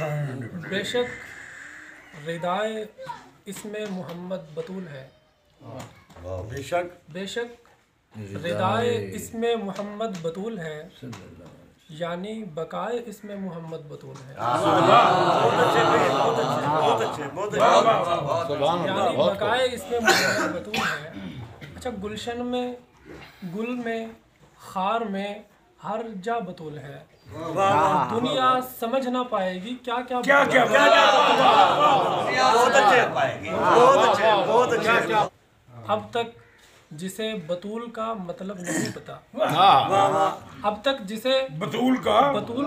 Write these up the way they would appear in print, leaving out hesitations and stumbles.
बेशक रिदाए इसमें मोहम्मद बतूल है। बेशक रिदाए इसमें मोहम्मद बतूल है, यानी बकाए इसमें मोहम्मद बतूल है। यानी बकाए इसमें मोहम्मद बतूल है। अच्छा, गुलशन में, गुल में, खार में हर जा बतूल है। दुनिया समझ ना पाएगी क्या क्या क्या क्या बहुत अच्छे। अब तक जिसे बतूल का मतलब नहीं पता, अब तक जिसे बतूल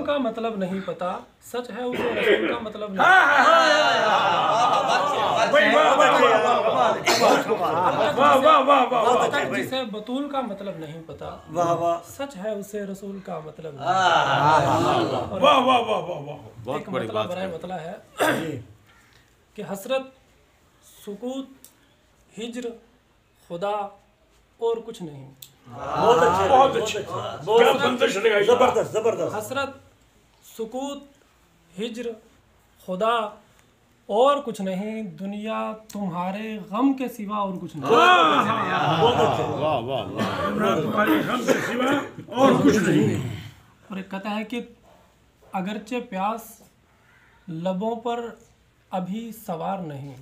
का मतलब नहीं पता, सच है उसे रसूल का मतलब नहीं। अब तक जिसे बतूल का मतलब नहीं पता, सच है उसे रसूल का मतलब नहीं। एक मतलब बड़ा मतलब है कि हसरत, सुकूत, हिज्र, खुदा और कुछ नहीं। बहुत अच्छे, जबरदस्त। हसरत, सुकूत, हिज्र, खुदा और कुछ नहीं, दुनिया तुम्हारे गम के सिवा और कुछ नहीं। तुम्हारे गम के सिवा और कुछ नहीं। और एक कहता है कि अगरचे प्यास लबों पर अभी सवार नहीं,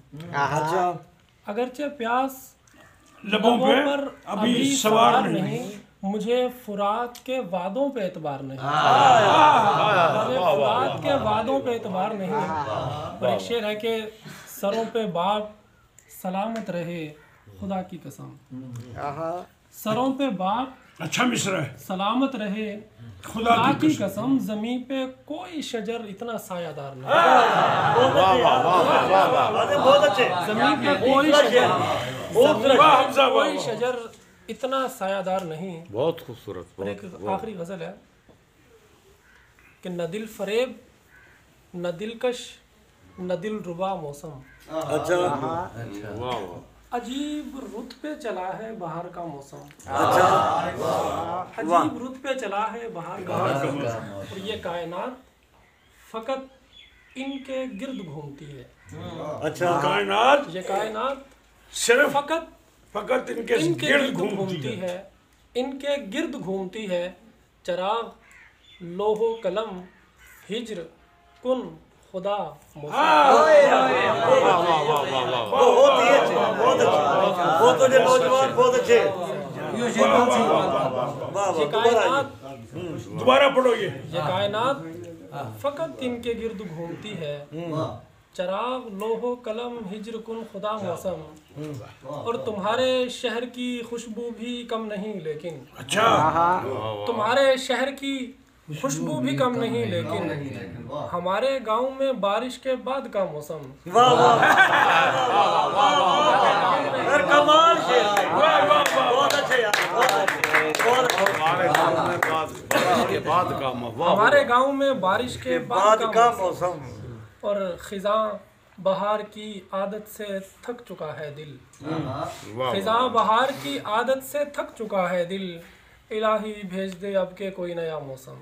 अगरचे प्यास लबों पर अभी सवार नहीं, मुझे फुरात के वादों पे एतबार नहीं, मुझे फुरात के वादों पे एतबार नहीं। और एक शेर है कि सरों पे बाप सलामत रहे खुदा की कसम, सरों पे बाप अच्छा मिश्रा है, सलामत रहे खुदा की कसम, जमीन पे कोई शजर इतना सायादार नहीं। जमीन पे कोई शजर इतना सायादार नहीं। बहुत खूबसूरत। एक आखिरी गजल है कि न दिल फरेब, न दिलकश, न दिल रुबा मौसम। अजीब रुत पे चला है बाहर का मौसम। अजीब रुत पे चला है बाहर का मौसम। और ये कायनात फकत इनके गिर्द घूमती है। कायनात, ये कायनात सिर्फ फकत इनके गिर्द घूमती है, इनके गिर्द घूमती है। चराग, लोहो कलम, हिज्र, कुन, खुदा, बहुत अच्छे। दोबारा पढ़ो। ये कायनात फकत इनके गिर्द घूमती है। चराग, लोहो कलम, हिज्र, कुन, खुदा, मौसम। और तुम्हारे शहर की खुशबू भी कम नहीं लेकिन, तुम्हारे शहर की खुशबू भी कम नहीं लेकिन, हमारे गांव में बारिश के बाद का मौसम। हमारे गांव में बारिश के बाद का मौसम। और खिज़ां बहार की आदत से थक चुका है दिल, खिज़ां बहार की आदत से थक चुका है दिल, इलाही भेज दे अब के कोई नया मौसम।